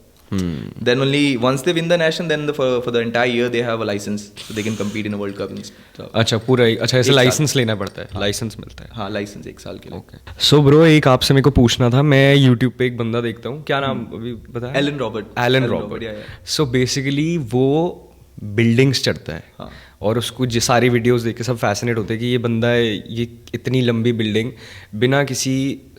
Then only once they win the national, then for the entire year they have a license, so they can compete in a World Cup and stuff. अच्छा पूरा अच्छा ऐसे लाइसेंस लेना पड़ता है. लाइसेंस मिलता है. हाँ लाइसेंस 1 साल के लिए. ओके. सो ब्रो एक आपसे मेरे को पूछना था. मैं यूट्यूब पे एक बंदा देखता हूँ, क्या नाम अभी बताया? Alain Robert. Alain Robert. So basically वो बिल्डिंग्स चढ़ता है. और उसको सारी वीडियोस देख के सब फैसिनेट होते हैं कि ये बंदा है, ये इतनी लंबी बिल्डिंग बिना किसी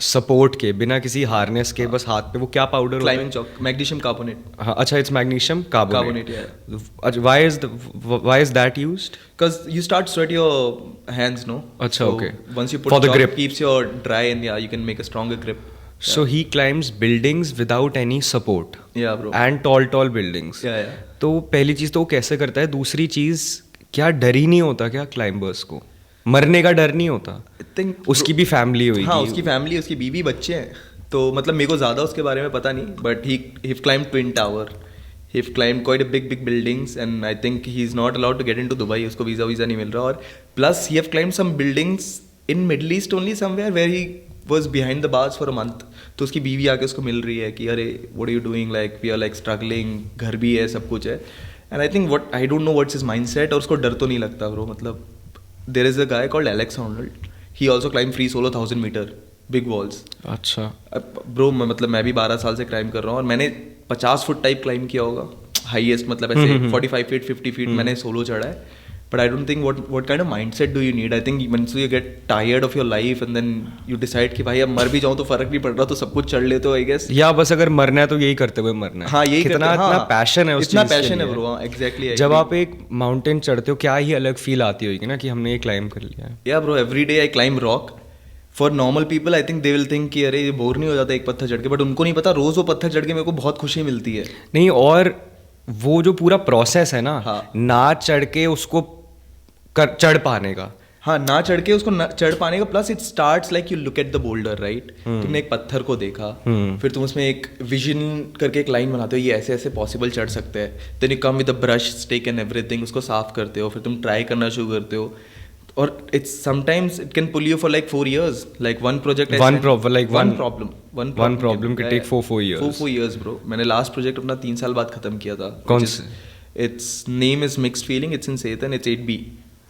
सपोर्ट के, बिना किसी हार्नेस के, बस हाथ पे वो क्या powder climbing chalk, magnesium carbonate. हाँ अच्छा, इट्स मैग्नीशियम कार्बोनेट. Yeah. अच्छा, why is that used? Because you start sweat your hands, no? Acha, okay. Once you put For the chalk, grip. it keeps your dry, and yeah, you can make a stronger grip. So he climbs buildings without any support. Yeah, bro. And tall buildings. Yeah. तो पहली चीज़ तो वो कैसे करता है, दूसरी चीज़ क्या डर ही नहीं होता क्या क्लाइंबर्स को, मरने का डर नहीं होता? I think उसकी भी फैमिली हुई हाँ, थी. उसकी फैमिली, उसकी बीवी बच्चे हैं, तो मतलब मेरे को ज़्यादा उसके बारे में पता नहीं, but he climbed Twin Tower. He climbed quite a big buildings, and I think he's not allowed to get into Dubai. उसको वीज़ा नहीं मिल रहा, और plus he have climbed some buildings in Middle East only somewhere where he was behind the bars for a month. तो उसकी बीवी आके उसको मिल रही है कि अरे what are you doing, like we are like struggling, घर भी है, सब कुछ है. And I think I don't know what's his mindset, और उसको डर तो नहीं लगता ब्रो. मतलब there is a guy called Alex Honnold. He also climbed free solo 1000 meter big walls. अच्छा ब्रो मतलब मैं भी 12 साल से क्लाइंब कर रहा हूँ, और मैंने 50 फुट टाइप क्लाइंब किया होगा हाईएस्ट, मतलब ऐसे 45 फीट 50 फीट मैंने सोलो चढ़ा है. But I don't think what kind of mindset do you need. I think once you get tired of your life and then you decide कि भाई अब मर भी जाऊँ तो फर्क नहीं पड़ रहा, तो सब कुछ चढ़ लेते हो आई गेस. या बस अगर मरना है तो यही करते हुए मरना है. हाँ, यही कितना इतना पैशन है उस इतना चीज़ के पैशन है लिए. ब्रो. एग्जैक्टली. जब आप एक माउंटेन चढ़ते हो क्या ही अलग फील आती होगी ना कि हमने ये क्लाइंब कर लिया है. या bro, every day I climb rock. For normal people I think they will think कि अरे ये बोर नहीं हो जाता एक पत्थर चढ़ के, बट उनको नहीं पता रोज वो पत्थर चढ़ के मेरे को बहुत खुशी मिलती है. नहीं, और वो जो पूरा प्रोसेस है ना, हाँ. ना चढ़ के उसको चढ़ पाने का. हाँ, ना चढ़ के उसको चढ़ पाने का. Plus it starts like you look at the boulder, right. तुमने एक पत्थर को देखा, फिर तुम उसमें एक विजन करके एक लाइन बनाते हो, ये ऐसे ऐसे पॉसिबल चढ़ सकते हैं. Then you come with a brush, stick and everything, उसको साफ करते हो, फिर तुम ट्राई करना शुरू करते हो. और it's sometimes it can pull you for like 4 years, like one project. One problem can take 4 years. 4 years bro. मैंने लास्ट प्रोजेक्ट अपना 3 साल बाद खत्म किया था. कौन से? Its name is Mixed Feeling. It's in Setan. It's 8B.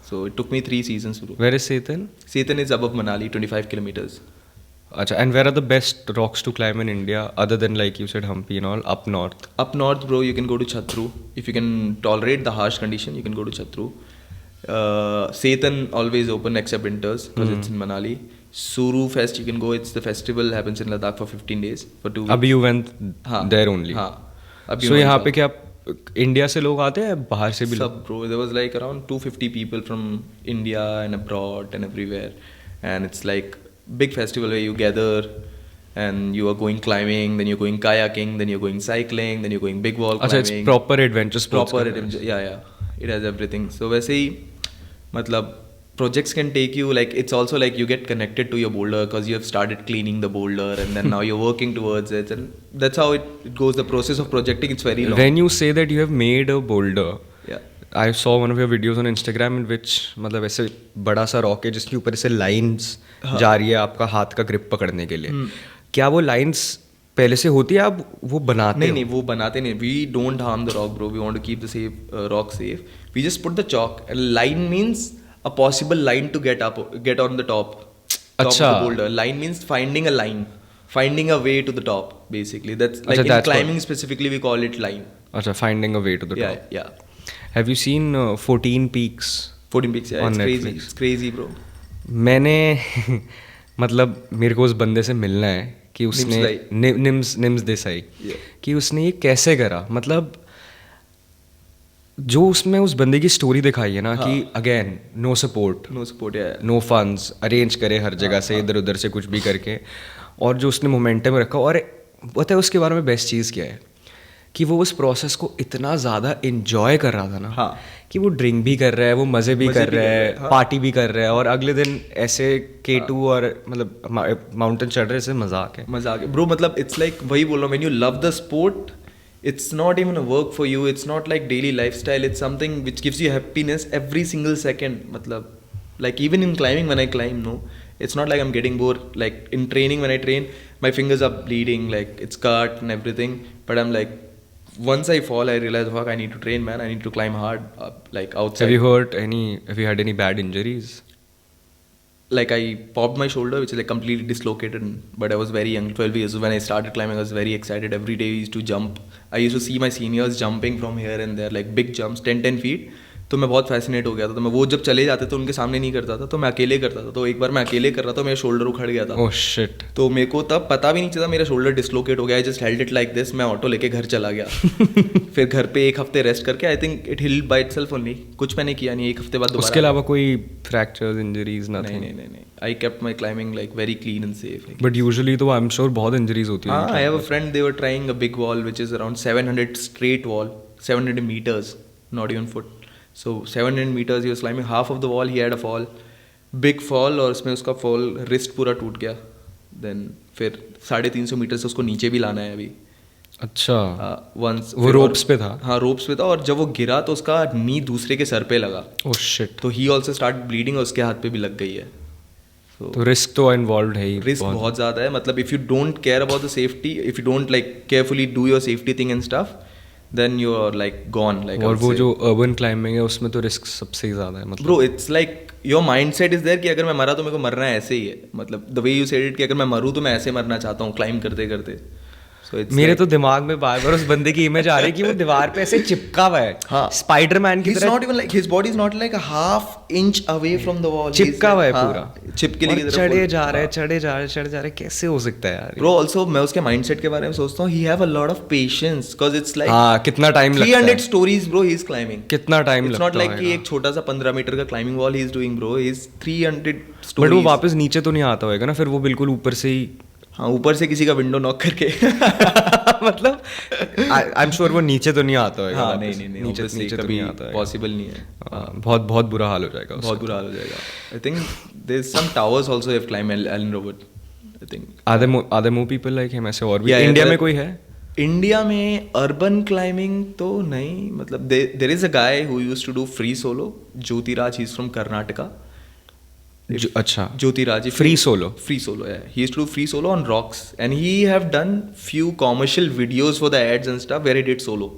So it took me 3 seasons bro. Where is Setan? Setan is above Manali, 25 kilometers. Acha, and where are the best rocks to climb in India other than like you said Hampi and all up north? Up north bro, you can go to Chatru. If you can tolerate the harsh condition, you can go to Chatru. Setan always open except winters because it's in Manali. Suru Fest you can go. It's the festival happens in Ladakh for 15 days for 2 weeks. Abhi you went there only. हाँ. So यहाँ पे क्या India से लोग आते हैं, बाहर से भी सब bro. There was like around 250 people from India and abroad and everywhere, and it's like big festival where you gather and you are going climbing, then you're going kayaking, then you're going cycling, then you're going big wall climbing. अच्छा, it's proper adventure sports. Proper adventure, yeah. It has everything. So वैसे ही मतलब projects can take you, like it's also like you get connected to your boulder because you have started cleaning the boulder and then now you're working towards it, and that's how it goes. The process of projecting, it's very long. When you say that you have made a boulder, yeah, I saw one of your videos on Instagram in which मतलब ऐसे बड़ा सा rock है जिसके ऊपर ऐसे lines जा रही है आपका हाथ का ग्रिप पकड़ने के लिए. क्या वो लाइंस पहले से होती है, आप वो बनाते नहीं, वो बनाते नहीं. We don't harm the rock bro. We want to keep the safe rock safe. We just put the chalk and line means a possible line to get on the top of the boulder. Line means finding a line, finding a way to the top basically. That's like in climbing specifically we call it line. Acha, finding a way to the top. Yeah. Have you seen 14 Peaks? 14 Peaks, yeah. It's crazy. It's crazy bro. मैंने मतलब मेरे को उस बंदे से मिलना है कि उसने निम्स देसाई कि उसने ये कैसे करा. मतलब जो उसमें उस बंदे की स्टोरी दिखाई है ना, कि again no support, no funds, arrange करे हर जगह से, इधर उधर से कुछ भी करके, और जो उसने मोमेंटम रखा. और पता है उसके बारे में बेस्ट चीज़ क्या है, कि वो उस प्रोसेस को इतना ज़्यादा इन्जॉय कर रहा था ना, कि वो ड्रिंक भी कर रहा है, वो मज़े भी कर रहा है, पार्टी भी कर रहा है, और अगले दिन ऐसे K2 और मतलब माउंटेन चढ़ रहे से मजाक है ब्रो. मतलब इट्स लाइक वही बोल रहा हूँ, when you love the sport, it's not even a work for you, it's not like daily lifestyle, it's something which gives you happiness every single second. Matlab, like even in climbing, when I climb, no, it's not like I'm getting bored. Like in training, when I train, my fingers are bleeding, like it's cut and everything, but I'm like, once I fall, I realize, fuck, I need to train, man. I need to climb hard, like outside. Have you had any bad injuries? Like I popped my shoulder, which is like completely dislocated, but I was very young, 12 years. So when I started climbing, I was very excited. Every day we used to jump. I used to see my seniors jumping from here and there, like big jumps, 10 feet. तो मैं बहुत fascinate हो गया था, तो मैं वो जब चले जाते तो उनके सामने नहीं करता था, तो मैं अकेले करता था। तो एक बार मैं अकेले कर रहा था, मेरा शोल्डर उखड़ गया था। Oh shit. तो मेरे को तब पता भी नहीं चला मेरा शोल्डर डिसलोकेट हो गया। I just held it like this, मैं ऑटो लेके घर चला गया। फिर घर पे एक हफ्ते रेस्ट करके I think it healed by itself only, कुछ मैंने किया नहीं। एक हफ्ते बाद दोबारा। उसके अलावा कोई फ्रैक्चर्स, इंजरीज, नथिंग? नहीं, I kept my climbing like very clean and safe. But usually तो आई एम श्योर बहुत इंजरीज होती हाँ, है। I have a friend, they were trying a big wall which is around 700 straight wall, 700 meters, not even foot. So 700 meters he was climbing, half of the wall he had a fall, big fall, और उसमें उसका fall wrist पूरा टूट गया। Then फिर 350 metre से उसको नीचे भी लाना है अभी। अच्छा। वंस वो ropes पे था? हाँ, ropes पे था, और जब वो गिरा तो उसका नी दूसरे के सर पे लगा। Oh shit. तो he also started bleeding और उसके हाथ पे भी लग गई है। तो रिस्क तो इन्वॉल्व है ही। रिस्क बहुत ज़्यादा है, मतलब if you don't care about the safety, if you don't like carefully do your safety thing and stuff, then you are like gone. Like और वो जो अर्बन क्लाइंबिंग है उसमें तो रिस्क सबसे ज़्यादा है। मतलब bro it's like your mind set is there कि अगर मैं मरा तो मेरे को मरना है ऐसे ही है। मतलब the way you said it कि अगर मैं मरूँ तो मैं ऐसे मरना चाहता हूँ, क्लाइंब करते करते। So it's मेरे like, तो दिमाग में बार बार उस बंदे की इमेज आ रही है कि वो दीवार पे ऐसे चिपका हुआ है। हाँ, स्पाइडरमैन की he's तरह not even like, his body is not like a half inch away from the wall. चिपका हुआ है हाँ, पूरा। चिपकली की और तरफ चढ़े full। जा रहे हैं, चढ़े जा रहे हैं, चढ़े जा रहे हैं। कैसे हो सकता है यार? Bro, also मैं उसके माइंडसेट के बारे में सोचता हूँ, he have a lot of patience because it's like हाँ, कितना टाइम लगता है? 300 stories bro, he is climbing. कितना टाइम It's लगता है? not like कि एक छोटा सा 15 मीटर का climbing wall he is doing bro, he is 300 but stories. वो वापस नीचे तो नहीं आता होगा ना फिर? वो बिल्कुल ऊपर से ही हाँ, ऊपर से किसी का विंडो नॉक करके मतलब आई एम श्योर वो नीचे तो नहीं आता होगा। हाँ, वापस। नहीं, नीचे obviously नीचे तो कभी नहीं आता है। पॉसिबल नहीं है। बहुत बहुत बुरा हाल हो जाएगा उसका। बहुत बुरा हाल हो जाएगा। I think there is some towers also have climb Alain Robert, I think. Are there more people like him ऐसे? और भी Yeah, इंडिया there- में कोई है? इंडिया में अर्बन क्लाइंबिंग तो नहीं, मतलब there is a guy who used to do free solo, Jyothiraj, he is from Karnataka. अच्छा, Jyothiraj Free solo? Free solo, yeah. He used to do free solo on rocks, and he have done few commercial videos for the ads and stuff where he did solo,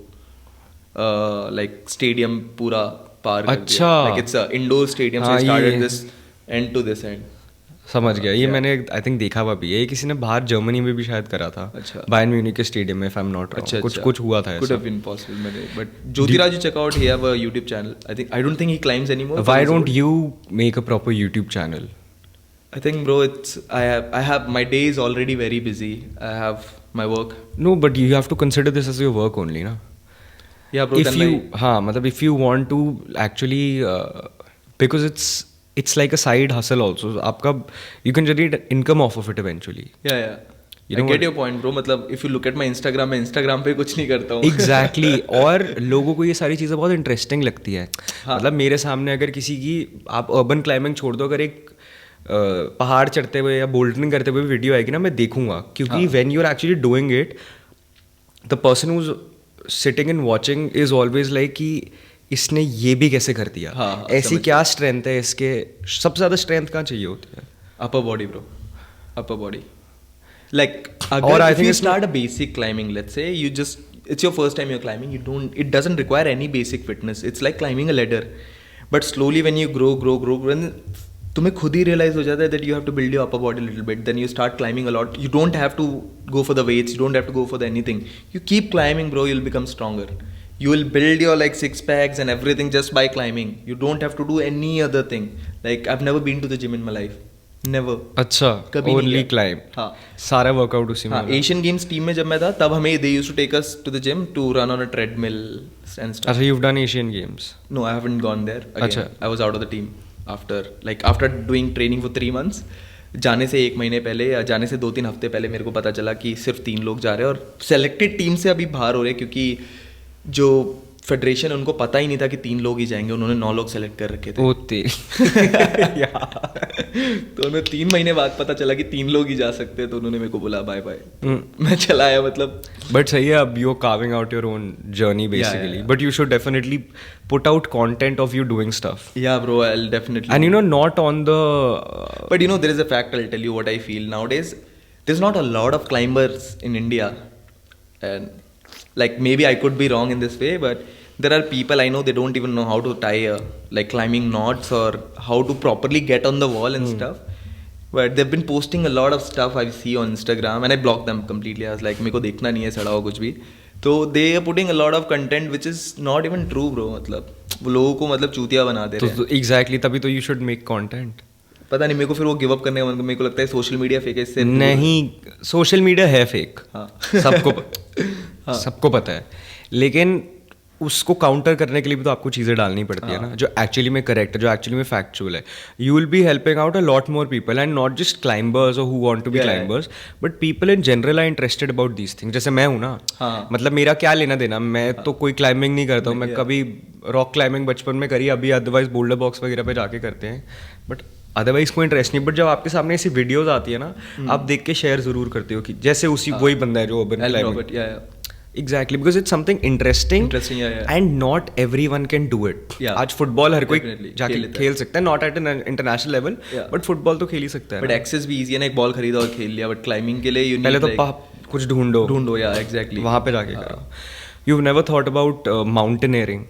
like stadium पूरा पार कर दिया। अच्छा। Like it's a indoor stadium, so हाँ, he started ये- this end to this end. समझ गया। ये Yeah. मैंने आई थिंक देखा हुआ भी है। ये किसी ने बाहर जर्मनी में भी शायद करा था। अच्छा। बायर्न म्यूनिख के स्टेडियम में, if I am not wrong. कुछ कुछ हुआ था Could ऐसा। have been possible, मैंने, but Jyotiraj, you check out, he have a YouTube channel. I don't think he climbs anymore. Why but don't you make a proper YouTube channel? I think bro, I have my day is already very busy. I have my work. No, but you have to consider this as your work only, ना? Yeah bro, If then you हाँ मतलब if you want to actually because it's like a side hustle also. आपका you can generate income off of it eventually. yeah. You I know get what? your point bro. मतलब if you look at my Instagram, मैं Instagram पे कुछ नहीं करता हूँ। Exactly. और लोगों को ये सारी चीज़ें बहुत इंटरेस्टिंग लगती है। हाँ। मतलब मेरे सामने अगर किसी की, आप अर्बन क्लाइंबिंग छोड़ दो, अगर एक पहाड़ चढ़ते हुए या बोल्डरिंग करते हुए वीडियो आएगी ना, मैं देखूंगा। क्योंकि when you are actually doing it, the person who is sitting and watching is always like कि इसने ये भी कैसे कर दिया। हाँ, ऐसी क्या स्ट्रेंथ है इसके? सबसे ज़्यादा स्ट्रेंथ कहाँ चाहिए होती है? Upper body bro, upper body. Like और अगर I if think you it's start a basic climbing, let's say you just, it's your first time you're climbing, it doesn't require any basic fitness. It's like climbing a ladder. But slowly when you grow, when तुम्हें खुद ही realize हो जाता है that you have to build your upper body a little bit. Then you start climbing a lot. You don't have to go for the weights. You don't have to go for the anything. You keep climbing, bro. You'll become stronger. You will build your like six packs and everything just by climbing. You don't have to do any other thing. Like I've never been to the gym in my life. Never. अच्छा, कभी नहीं only गया। Climb. हाँ। सारा workout उसी में हाँ, हो रहा है। एशियन गेम्स टीम में जब मैं था तब हमें they used to take us to the gym to run on a treadmill and stuff. अच्छा, you've done Asian Games? No, I haven't gone there again. अच्छा। I was out of the team after doing training for 3 months. जाने से 1 महीने पहले या जाने से 2-3 हफ्ते पहले मेरे को पता चला कि सिर्फ 3 लोग जा रहे हैं और सेलेक्टेड टीम से अभी बाहर हो रहे हैं, क्योंकि जो फेडरेशन उनको पता ही नहीं था कि 3 लोग ही जाएंगे, उन्होंने 9 लोग सेलेक्ट कर रखे थे। ओ तेरी तो उन्हें 3 महीने बाद पता चला कि 3 लोग ही जा सकते हैं, तो उन्होंने मेरे को बोला बाय बाय। मैं चला आया, मतलब बट सही है, अब you are carving out your own journey basically, but you should definitely put out content of you doing stuff. Yeah bro, I will definitely. And you know, not on the But you know, there is a fact, I'll tell you what I feel nowadays. There's not a lot of climbers in India. And like maybe I could be wrong in this way, but there are people I know, they don't even know how to tie like climbing knots or how to properly get on the wall and stuff. But they've been posting a lot of stuff I see on Instagram and I block them completely. I was like, मेरे को देखना नहीं है सड़ा हुआ कुछ भी. So they are putting a lot of content which is not even true, bro. मतलब वो लोगों को मतलब चूतिया बना दे रहे हैं। तो एग्जैक्टली तभी तो यू शुड मेक कंटेंट। पता नहीं, मेरे को फिर वो गिव अप करने का मन, मेरे को लगता है सोशल मीडिया फेक है इससे। नहीं, सोशल मीडिया है फेक, हाँ। सबको पता है, लेकिन उसको काउंटर करने के लिए भी तो आपको चीज़ें डालनी पड़ती है ना, जो एक्चुअली में करेक्ट है, जो एक्चुअली में फैक्चुअल है। You will be helping out a lot more people and not just climbers और who want to be climbers, but people in general are interested about these things. जैसे मैं हूँ ना, मतलब मेरा क्या लेना देना, मैं तो कोई क्लाइंबिंग नहीं करता हूँ, मैं कभी रॉक क्लाइंबिंग बचपन में करी, अभी अदरवाइज बोल्डर बॉक्स वगैरह पे जाके करते हैं, बट अदरवाइज कोई इंटरेस्ट नहीं। बट जब आपके सामने ऐसी वीडियोस आती है ना, आप देख के शेयर जरूर करते हो कि जैसे उसी वही बंदा है जो urban climbing. Exactly, because it's something interesting, and not everyone can do it. आज फुटबॉल हर कोई जाके खेल सकता है, not at an international level, but football तो खेल ही सकता है। But access भी easy है ना, एक बॉल खरीदा और खेल लिया। But climbing के लिए you need पहले तो कुछ ढूंढो, या exactly वहाँ पे जाके करो। You've never thought about mountaineering?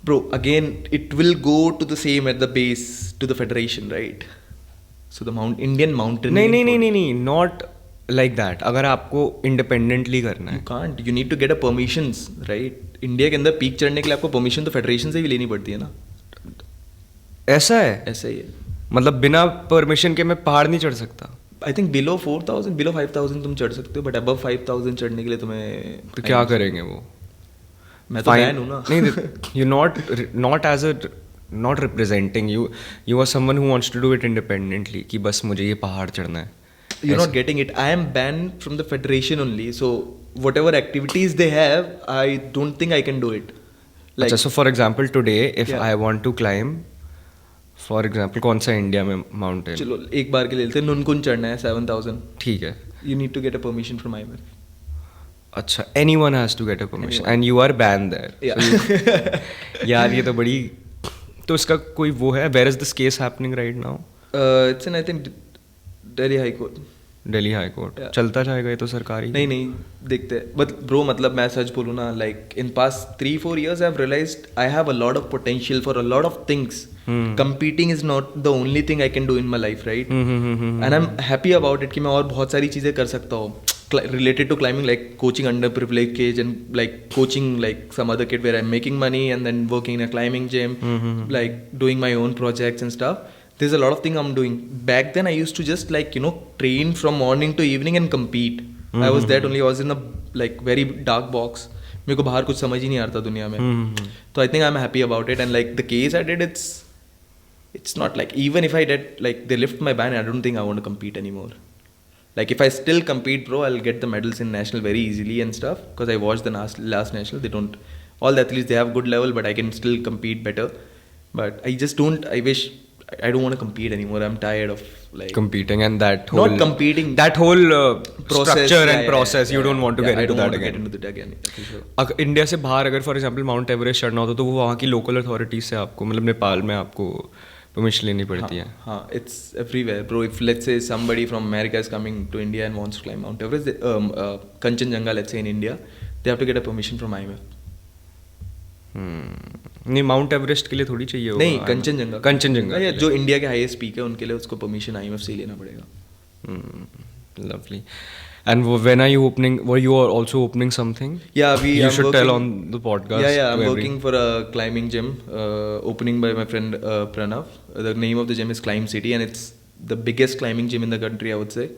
Bro, again, it will go to the same at the base, to the federation, right? So the Indian mountaineering. नहीं, not like that. अगर आपको इंडिपेंडेंटली करना है, you can't. You need to get a permissions, right? India के अंदर peak चढ़ने के लिए आपको परमिशन तो फेडरेशन से भी लेनी पड़ती है ना। ऐसा है? ऐसा ही है, मतलब बिना परमिशन के मैं पहाड़ नहीं चढ़ सकता? आई थिंक बिलो 4000, बिलो 5000 तुम चढ़ सकते हो, बट अबव 5000 चढ़ने के लिए तुम्हें तो क्या करेंगे वो? मैं तो बैन हूँ ना। नहीं, you not as a not representing you are someone who wants to do it independently, कि बस मुझे ये पहाड़ चढ़ना है। You're not getting it. I am banned from the federation only. So whatever activities they have, I don't think I can do it. अच्छा, so for example today if I want to climb, for example कौन सा India में mountain, चलो एक बार के लिए लेते हैं, नुनकुन चढ़ना है 7000, ठीक है, you need to get a permission from IMF. अच्छा, anyone has to get a permission and you are banned there. Yeah. यार ये तो बड़ी, तो इसका कोई वो है, where is this case happening right now? It's in I think Delhi High Court. Delhi high court. चलता जाएगा ये तो सरकारी? नहीं देखते हैं। बट ब्रो मतलब मैं सच बोलूँ ना, like in past 3-4 years I have realized I have a lot of potential for a lot of things. Competing is not the only thing I can do in my life, right? And I am happy about it कि मैं और बहुत सारी चीज़ें कर सकता हूँ related to climbing, like coaching underprivileged kids and like coaching like some other kid where I'm making money and then working in a climbing gym, like doing my own projects and stuff. There's a lot of things I'm doing. Back then I used to just like, you know, train from morning to evening and compete. I was that only. I was in a like very dark box. मेरे को बाहर कुछ समझ ही नहीं आता दुनिया में. So I think I'm happy about it, and like the case I did, it's not like, even if I did like they lift my ban, I don't think I want to compete anymore. Like if I still compete, bro, I'll get the medals in national very easily and stuff, because I watched the last national. They don't, all the athletes, they have good level, but I can still compete better. But I just don't, I wish, I don't want to compete anymore. I'm tired of like competing and that whole, not competing, that whole process, structure and process. You don't want to get into that again. Get into that again. For sure. अगर India से बाहर अगर for example mount Everest चढ़ना होता तो वो वहाँ की लोकल अथॉरिटीज से आपको, मतलब नेपाल में आपको परमिशन लेनी पड़ती है? हाँ, it's everywhere, bro. If let's say somebody from America is coming to India and wants to climb Mount Everest, Kanchenjunga, let's say in India, they have to get a permission from IMF. नहीं, mount Everest के लिए थोड़ी चाहिए होगा। नहीं, कंचनजंगा। कंचनजंगा जो India के highest peak है उनके लिए उसको परमिशन IMF से ही लेना पड़ेगा। Lovely. And when are you opening? Were you also opening something? Yeah, you should tell on the podcast. Yeah, I'm working for a climbing gym, opening by my friend Pranav. The name of the gym is Climb City, and it's the biggest climbing gym in the country, I would say.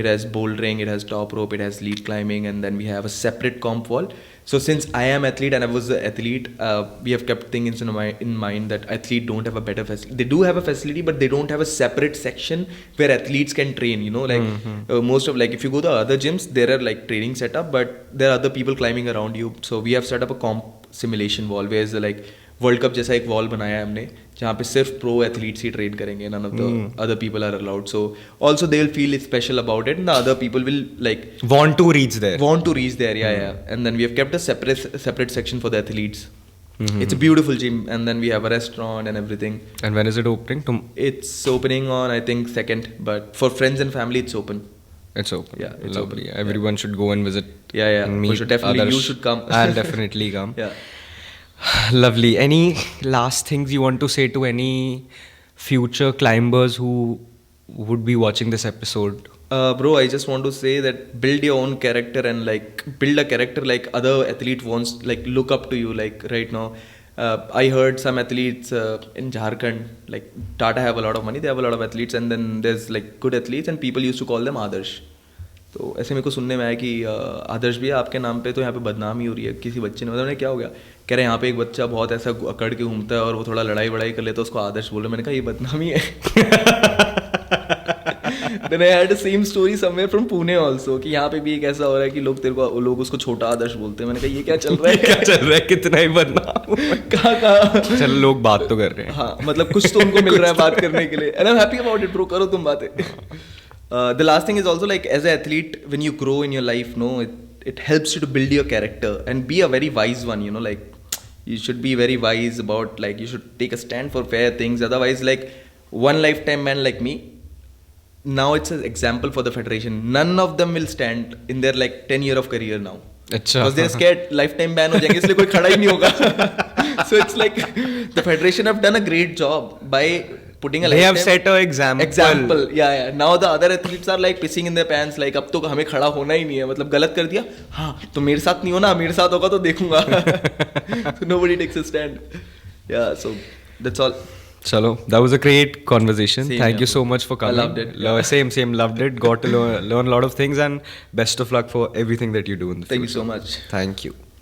It has bouldering, it has top rope, it has lead climbing, and then we have a separate comp wall. So since I am athlete and I was an athlete, we have kept things in mind that athletes don't have a better facility. They do have a facility, but they don't have a separate section where athletes can train, you know, like most of, like if you go to other gyms, there are like training setup, but there are other people climbing around you. So we have set up a comp simulation wall, where is like world cup जैसा एक wall बनाया है हमने, जहाँ पे सिर्फ pro athletes ही train करेंगे. None of the other people are allowed. So also they will feel special about it, and the other people will like want to reach there. Yeah. And then we have kept a separate section for the athletes. It's a beautiful gym, and then we have a restaurant and everything. And when is it opening? It's opening on, I think, 2nd, but for friends and family it's open. It's open. Yeah, it's lovely. open. Everyone should go and visit. Yeah. And meet for sure. Definitely others. you should come. I'll definitely come. Yeah. Lovely. Any last things you want to say to any future climbers who would be watching this episode? Bro, I just want to say that build your own character, and like build a character like other athlete wants, like look up to you, like right now. I heard some athletes in Jharkhand, like Tata have a lot of money, they have a lot of athletes, and then there's like good athletes, and people used to call them Adarsh. तो ऐसे मेरे को सुनने में आया कि आदर्श भैया आपके नाम पे तो यहाँ पे बदनामी हो रही है, किसी बच्चे ने, मतलब क्या हो गया, कह रहे हैं यहाँ पे एक बच्चा बहुत ऐसा अकड़ के घूमता है और वो थोड़ा लड़ाई वड़ाई कर लेता है, उसको आदर्श बोल रहे. मैंने कहा ये बदनामी है. Then I had the same story somewhere from Pune also कि यहाँ पे भी एक ऐसा हो रहा है कि लोग उसको छोटा आदर्श बोलते हैं. मैंने कहा ये क्या चल रहा है. क्या चल रहा है, कितना ही बदनाम. कहाँ चल लोग बात तो कर रहे हैं. हाँ मतलब कुछ तो उनको मिल रहा है बात करने के लिए. And I'm happy about it bro, करो तुम बातें. The last thing is also like as an athlete, when you grow in your life, no, it helps you to build your character and be a very wise one, you know, like you should be very wise about, like you should take a stand for fair things. Otherwise, like one lifetime man like me, now it's an example for the federation. None of them will stand in their like 10-year of career now. अच्छा. Because they're scared lifetime ban हो जाएंगे, इसलिए कोई खड़ा ही नहीं होगा. So it's like the federation have done a great job by putting a They have lifetime set a example. Example, yeah. Now the other athletes are like pissing in their pants, like अब तो हमें खड़ा होना ही नहीं है, मतलब गलत कर दिया, हाँ तो मेरे साथ नहीं होना, मेरे साथ होगा तो देखूंगा. So nobody takes a stand. Yeah, so that's all. Chalo, that was a great conversation. Same Thank here, you so bro. much for coming. I loved it. Same, loved it. Got to learn a lot of things, and best of luck for everything that you do in the Thank you future. so much. Thank you.